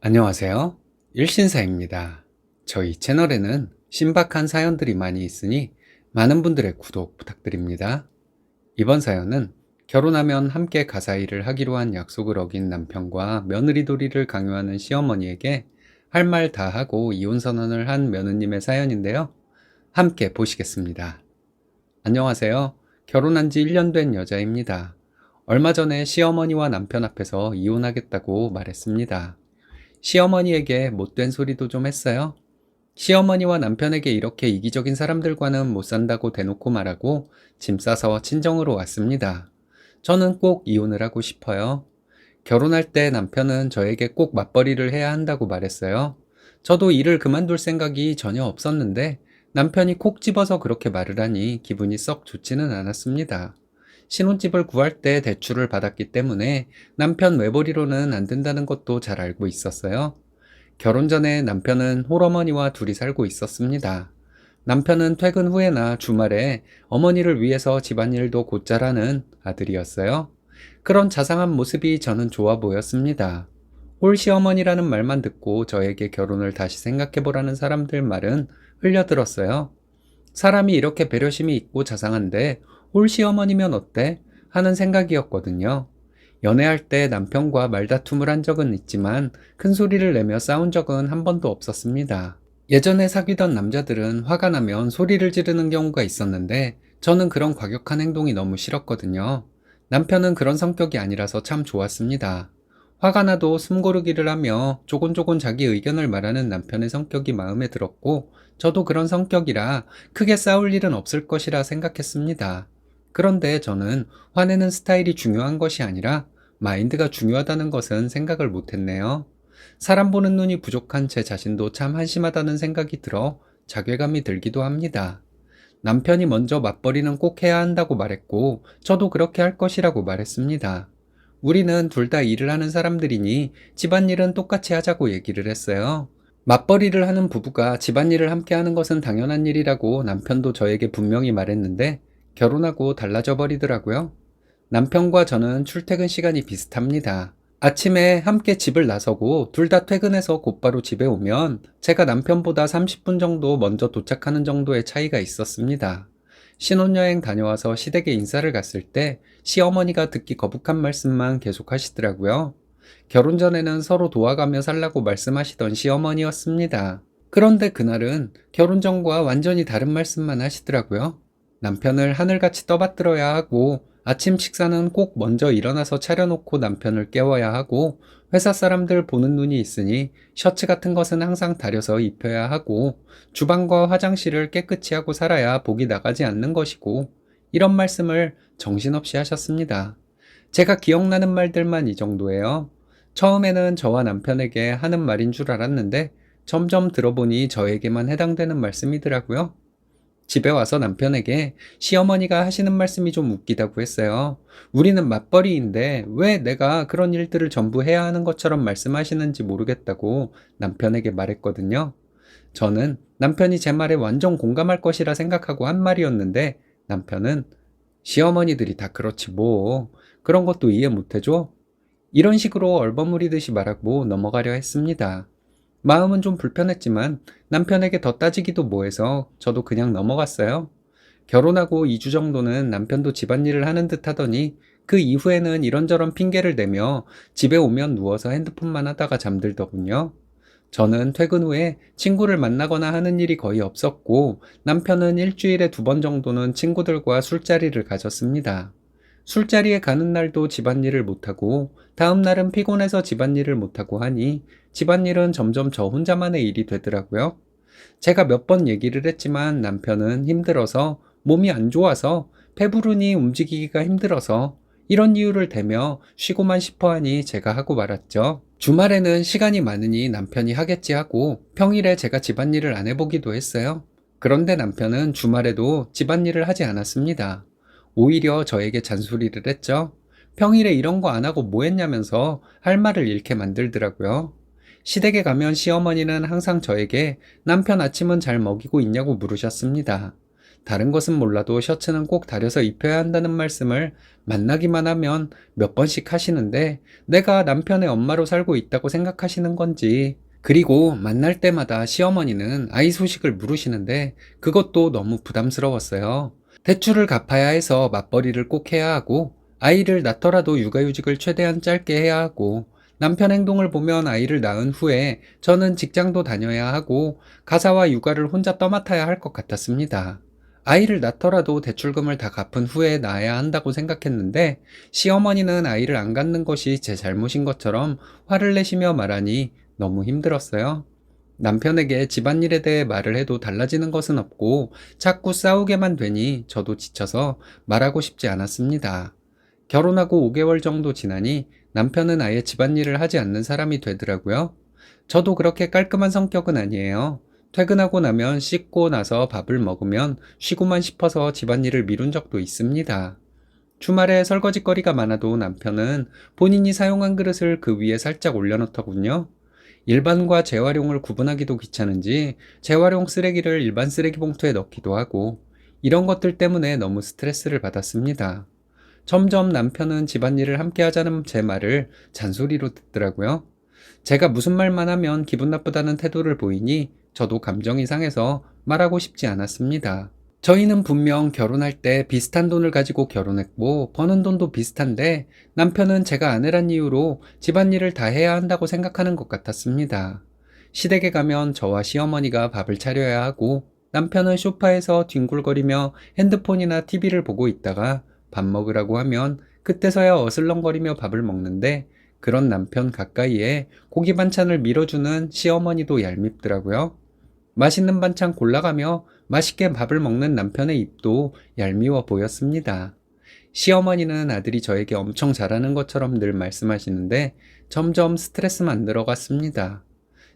안녕하세요. 일신사입니다. 저희 채널에는 신박한 사연들이 많이 있으니 많은 분들의 구독 부탁드립니다. 이번 사연은 결혼하면 함께 가사 일을 하기로 한 약속을 어긴 남편과 며느리돌이를 강요하는 시어머니에게 할 말 다 하고 이혼 선언을 한 며느님의 사연인데요. 함께 보시겠습니다. 안녕하세요. 결혼한 지 1년 된 여자입니다. 얼마 전에 시어머니와 남편 앞에서 이혼하겠다고 말했습니다. 시어머니에게 못된 소리도 좀 했어요. 시어머니와 남편에게 이렇게 이기적인 사람들과는 못 산다고 대놓고 말하고 짐 싸서 친정으로 왔습니다. 저는 꼭 이혼을 하고 싶어요. 결혼할 때 남편은 저에게 꼭 맞벌이를 해야 한다고 말했어요. 저도 일을 그만둘 생각이 전혀 없었는데 남편이 콕 집어서 그렇게 말을 하니 기분이 썩 좋지는 않았습니다. 신혼집을 구할 때 대출을 받았기 때문에 남편 외벌이로는 안 된다는 것도 잘 알고 있었어요. 결혼 전에 남편은 홀어머니와 둘이 살고 있었습니다. 남편은 퇴근 후에나 주말에 어머니를 위해서 집안일도 곧잘 하는 아들이었어요. 그런 자상한 모습이 저는 좋아 보였습니다. 홀시어머니라는 말만 듣고 저에게 결혼을 다시 생각해보라는 사람들 말은 흘려들었어요. 사람이 이렇게 배려심이 있고 자상한데 홀시어머니면 어때? 하는 생각이었거든요. 연애할 때 남편과 말다툼을 한 적은 있지만 큰 소리를 내며 싸운 적은 한 번도 없었습니다. 예전에 사귀던 남자들은 화가 나면 소리를 지르는 경우가 있었는데 저는 그런 과격한 행동이 너무 싫었거든요. 남편은 그런 성격이 아니라서 참 좋았습니다. 화가 나도 숨고르기를 하며 조곤조곤 자기 의견을 말하는 남편의 성격이 마음에 들었고 저도 그런 성격이라 크게 싸울 일은 없을 것이라 생각했습니다. 그런데 저는 화내는 스타일이 중요한 것이 아니라 마인드가 중요하다는 것은 생각을 못했네요. 사람 보는 눈이 부족한 제 자신도 참 한심하다는 생각이 들어 자괴감이 들기도 합니다. 남편이 먼저 맞벌이는 꼭 해야 한다고 말했고 저도 그렇게 할 것이라고 말했습니다. 우리는 둘 다 일을 하는 사람들이니 집안일은 똑같이 하자고 얘기를 했어요. 맞벌이를 하는 부부가 집안일을 함께 하는 것은 당연한 일이라고 남편도 저에게 분명히 말했는데 결혼하고 달라져 버리더라고요. 남편과 저는 출퇴근 시간이 비슷합니다. 아침에 함께 집을 나서고 둘 다 퇴근해서 곧바로 집에 오면 제가 남편보다 30분 정도 먼저 도착하는 정도의 차이가 있었습니다. 신혼여행 다녀와서 시댁에 인사를 갔을 때 시어머니가 듣기 거북한 말씀만 계속 하시더라고요. 결혼 전에는 서로 도와가며 살라고 말씀하시던 시어머니였습니다. 그런데 그날은 결혼 전과 완전히 다른 말씀만 하시더라고요. 남편을 하늘같이 떠받들어야 하고 아침 식사는 꼭 먼저 일어나서 차려놓고 남편을 깨워야 하고 회사 사람들 보는 눈이 있으니 셔츠 같은 것은 항상 다려서 입혀야 하고 주방과 화장실을 깨끗이 하고 살아야 복이 나가지 않는 것이고 이런 말씀을 정신없이 하셨습니다. 제가 기억나는 말들만 이 정도예요. 처음에는 저와 남편에게 하는 말인 줄 알았는데 점점 들어보니 저에게만 해당되는 말씀이더라고요. 집에 와서 남편에게 시어머니가 하시는 말씀이 좀 웃기다고 했어요. 우리는 맞벌이인데 왜 내가 그런 일들을 전부 해야 하는 것처럼 말씀하시는지 모르겠다고 남편에게 말했거든요. 저는 남편이 제 말에 완전 공감할 것이라 생각하고 한 말이었는데 남편은 시어머니들이 다 그렇지 뭐 그런 것도 이해 못해줘? 이런 식으로 얼버무리듯이 말하고 넘어가려 했습니다. 마음은 좀 불편했지만 남편에게 더 따지기도 뭐해서 저도 그냥 넘어갔어요. 결혼하고 2주 정도는 남편도 집안일을 하는 듯 하더니 그 이후에는 이런저런 핑계를 대며 집에 오면 누워서 핸드폰만 하다가 잠들더군요. 저는 퇴근 후에 친구를 만나거나 하는 일이 거의 없었고 남편은 일주일에 2번 정도는 친구들과 술자리를 가졌습니다. 술자리에 가는 날도 집안일을 못하고 다음 날은 피곤해서 집안일을 못하고 하니 집안일은 점점 저 혼자만의 일이 되더라고요. 제가 몇 번 얘기를 했지만 남편은 힘들어서 몸이 안 좋아서 배부르니 움직이기가 힘들어서 이런 이유를 대며 쉬고만 싶어 하니 제가 하고 말았죠. 주말에는 시간이 많으니 남편이 하겠지 하고 평일에 제가 집안일을 안 해보기도 했어요. 그런데 남편은 주말에도 집안일을 하지 않았습니다. 오히려 저에게 잔소리를 했죠. 평일에 이런 거 안 하고 뭐 했냐면서 할 말을 잃게 만들더라고요. 시댁에 가면 시어머니는 항상 저에게 남편 아침은 잘 먹이고 있냐고 물으셨습니다. 다른 것은 몰라도 셔츠는 꼭 다려서 입혀야 한다는 말씀을 만나기만 하면 몇 번씩 하시는데 내가 남편의 엄마로 살고 있다고 생각하시는 건지, 그리고 만날 때마다 시어머니는 아이 소식을 물으시는데 그것도 너무 부담스러웠어요. 대출을 갚아야 해서 맞벌이를 꼭 해야 하고, 아이를 낳더라도 육아휴직을 최대한 짧게 해야 하고, 남편 행동을 보면 아이를 낳은 후에 저는 직장도 다녀야 하고 가사와 육아를 혼자 떠맡아야 할 것 같았습니다. 아이를 낳더라도 대출금을 다 갚은 후에 낳아야 한다고 생각했는데 시어머니는 아이를 안 갖는 것이 제 잘못인 것처럼 화를 내시며 말하니 너무 힘들었어요. 남편에게 집안일에 대해 말을 해도 달라지는 것은 없고 자꾸 싸우게만 되니 저도 지쳐서 말하고 싶지 않았습니다. 결혼하고 5개월 정도 지나니 남편은 아예 집안일을 하지 않는 사람이 되더라고요. 저도 그렇게 깔끔한 성격은 아니에요. 퇴근하고 나면 씻고 나서 밥을 먹으면 쉬고만 싶어서 집안일을 미룬 적도 있습니다. 주말에 설거지거리가 많아도 남편은 본인이 사용한 그릇을 그 위에 살짝 올려놓더군요. 일반과 재활용을 구분하기도 귀찮은지 재활용 쓰레기를 일반 쓰레기 봉투에 넣기도 하고, 이런 것들 때문에 너무 스트레스를 받았습니다. 점점 남편은 집안일을 함께 하자는 제 말을 잔소리로 듣더라고요. 제가 무슨 말만 하면 기분 나쁘다는 태도를 보이니 저도 감정이 상해서 말하고 싶지 않았습니다. 저희는 분명 결혼할 때 비슷한 돈을 가지고 결혼했고 버는 돈도 비슷한데 남편은 제가 아내란 이유로 집안일을 다 해야 한다고 생각하는 것 같았습니다. 시댁에 가면 저와 시어머니가 밥을 차려야 하고 남편은 소파에서 뒹굴거리며 핸드폰이나 TV를 보고 있다가 밥 먹으라고 하면 그때서야 어슬렁거리며 밥을 먹는데, 그런 남편 가까이에 고기 반찬을 밀어주는 시어머니도 얄밉더라고요. 맛있는 반찬 골라가며 맛있게 밥을 먹는 남편의 입도 얄미워 보였습니다. 시어머니는 아들이 저에게 엄청 잘하는 것처럼 늘 말씀하시는데 점점 스트레스만 늘어갔습니다.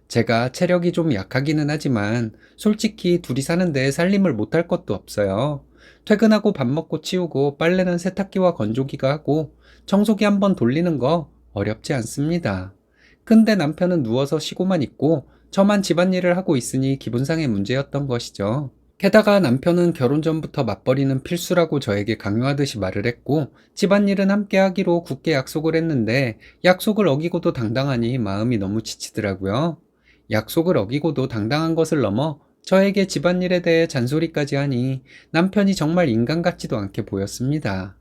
제가 체력이 좀 약하기는 하지만 솔직히 둘이 사는데 살림을 못할 것도 없어요. 퇴근하고 밥 먹고 치우고 빨래는 세탁기와 건조기가 하고 청소기 한번 돌리는 거 어렵지 않습니다. 근데 남편은 누워서 쉬고만 있고 저만 집안일을 하고 있으니 기분상의 문제였던 것이죠. 게다가 남편은 결혼 전부터 맞벌이는 필수라고 저에게 강요하듯이 말을 했고 집안일은 함께 하기로 굳게 약속을 했는데 약속을 어기고도 당당하니 마음이 너무 지치더라고요. 약속을 어기고도 당당한 것을 넘어 저에게 집안일에 대해 잔소리까지 하니 남편이 정말 인간 같지도 않게 보였습니다.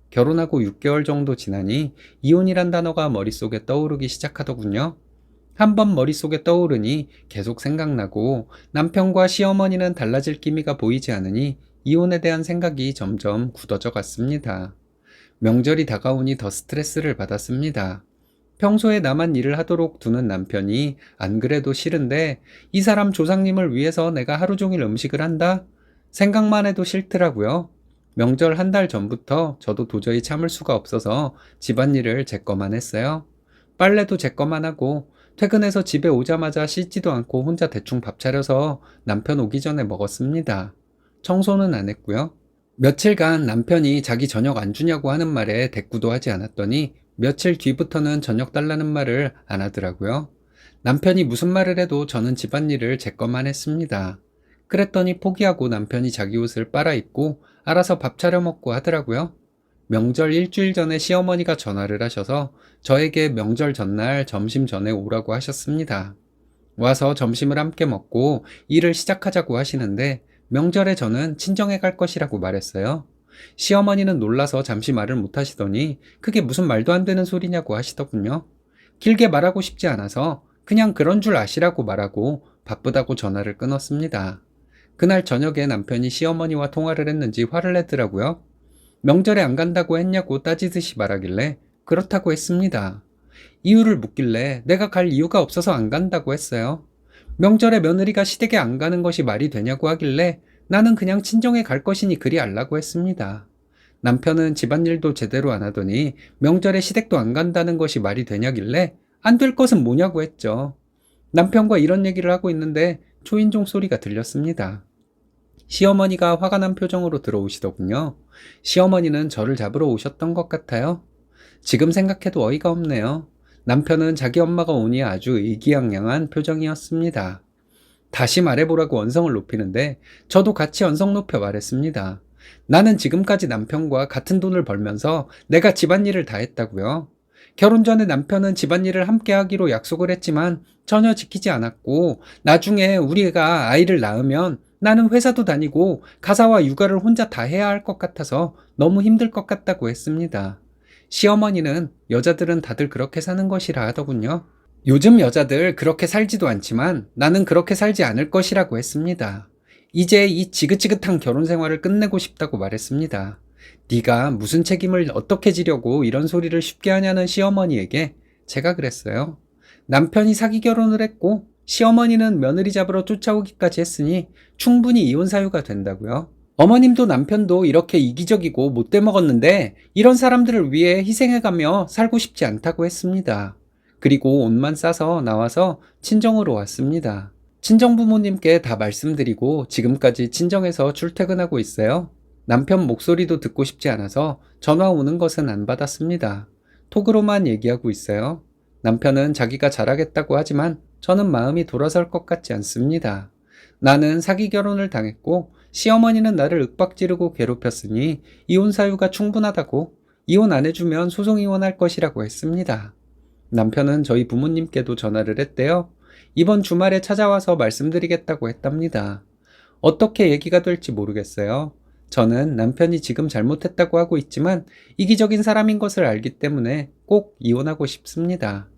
결혼하고 6개월 정도 지나니 이혼이란 단어가 머릿속에 떠오르기 시작하더군요. 한번 머릿속에 떠오르니 계속 생각나고 남편과 시어머니는 달라질 기미가 보이지 않으니 이혼에 대한 생각이 점점 굳어져 갔습니다. 명절이 다가오니 더 스트레스를 받았습니다. 평소에 나만 일을 하도록 두는 남편이 안 그래도 싫은데 이 사람 조상님을 위해서 내가 하루 종일 음식을 한다? 생각만 해도 싫더라고요. 명절 한 달 전부터 저도 도저히 참을 수가 없어서 집안일을 제 거만 했어요. 빨래도 제 거만 하고 퇴근해서 집에 오자마자 씻지도 않고 혼자 대충 밥 차려서 남편 오기 전에 먹었습니다. 청소는 안 했고요. 며칠간 남편이 자기 저녁 안 주냐고 하는 말에 대꾸도 하지 않았더니 며칠 뒤부터는 저녁 달라는 말을 안 하더라고요. 남편이 무슨 말을 해도 저는 집안일을 제 것만 했습니다. 그랬더니 포기하고 남편이 자기 옷을 빨아 입고 알아서 밥 차려 먹고 하더라고요. 명절 일주일 전에 시어머니가 전화를 하셔서 저에게 명절 전날 점심 전에 오라고 하셨습니다. 와서 점심을 함께 먹고 일을 시작하자고 하시는데 명절에 저는 친정에 갈 것이라고 말했어요. 시어머니는 놀라서 잠시 말을 못 하시더니 그게 무슨 말도 안 되는 소리냐고 하시더군요. 길게 말하고 싶지 않아서 그냥 그런 줄 아시라고 말하고 바쁘다고 전화를 끊었습니다. 그날 저녁에 남편이 시어머니와 통화를 했는지 화를 내더라고요. 명절에 안 간다고 했냐고 따지듯이 말하길래 그렇다고 했습니다. 이유를 묻길래 내가 갈 이유가 없어서 안 간다고 했어요. 명절에 며느리가 시댁에 안 가는 것이 말이 되냐고 하길래 나는 그냥 친정에 갈 것이니 그리 알라고 했습니다. 남편은 집안일도 제대로 안 하더니 명절에 시댁도 안 간다는 것이 말이 되냐길래 안 될 것은 뭐냐고 했죠. 남편과 이런 얘기를 하고 있는데 초인종 소리가 들렸습니다. 시어머니가 화가 난 표정으로 들어오시더군요. 시어머니는 저를 잡으러 오셨던 것 같아요. 지금 생각해도 어이가 없네요. 남편은 자기 엄마가 오니 아주 의기양양한 표정이었습니다. 다시 말해보라고 언성을 높이는데 저도 같이 언성 높여 말했습니다. 나는 지금까지 남편과 같은 돈을 벌면서 내가 집안일을 다 했다고요. 결혼 전에 남편은 집안일을 함께 하기로 약속을 했지만 전혀 지키지 않았고, 나중에 우리가 아이를 낳으면 나는 회사도 다니고 가사와 육아를 혼자 다 해야 할 것 같아서 너무 힘들 것 같다고 했습니다. 시어머니는 여자들은 다들 그렇게 사는 것이라 하더군요. 요즘 여자들 그렇게 살지도 않지만 나는 그렇게 살지 않을 것이라고 했습니다. 이제 이 지긋지긋한 결혼 생활을 끝내고 싶다고 말했습니다. 네가 무슨 책임을 어떻게 지려고 이런 소리를 쉽게 하냐는 시어머니에게 제가 그랬어요. 남편이 사기 결혼을 했고 시어머니는 며느리 잡으러 쫓아오기까지 했으니 충분히 이혼 사유가 된다고요. 어머님도 남편도 이렇게 이기적이고 못돼 먹었는데 이런 사람들을 위해 희생해가며 살고 싶지 않다고 했습니다. 그리고 옷만 싸서 나와서 친정으로 왔습니다. 친정 부모님께 다 말씀드리고 지금까지 친정에서 출퇴근하고 있어요. 남편 목소리도 듣고 싶지 않아서 전화 오는 것은 안 받았습니다. 톡으로만 얘기하고 있어요. 남편은 자기가 잘하겠다고 하지만 저는 마음이 돌아설 것 같지 않습니다. 나는 사기 결혼을 당했고 시어머니는 나를 윽박지르고 괴롭혔으니 이혼 사유가 충분하다고, 이혼 안 해주면 소송 이혼할 것이라고 했습니다. 남편은 저희 부모님께도 전화를 했대요. 이번 주말에 찾아와서 말씀드리겠다고 했답니다. 어떻게 얘기가 될지 모르겠어요. 저는 남편이 지금 잘못했다고 하고 있지만 이기적인 사람인 것을 알기 때문에 꼭 이혼하고 싶습니다.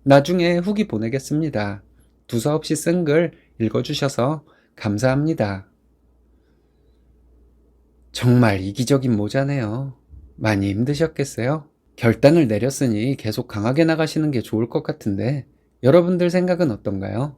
나중에 후기 보내겠습니다. 두서없이 쓴 글 읽어주셔서 감사합니다. 정말 이기적인 모자네요. 많이 힘드셨겠어요? 결단을 내렸으니 계속 강하게 나가시는 게 좋을 것 같은데, 여러분들 생각은 어떤가요?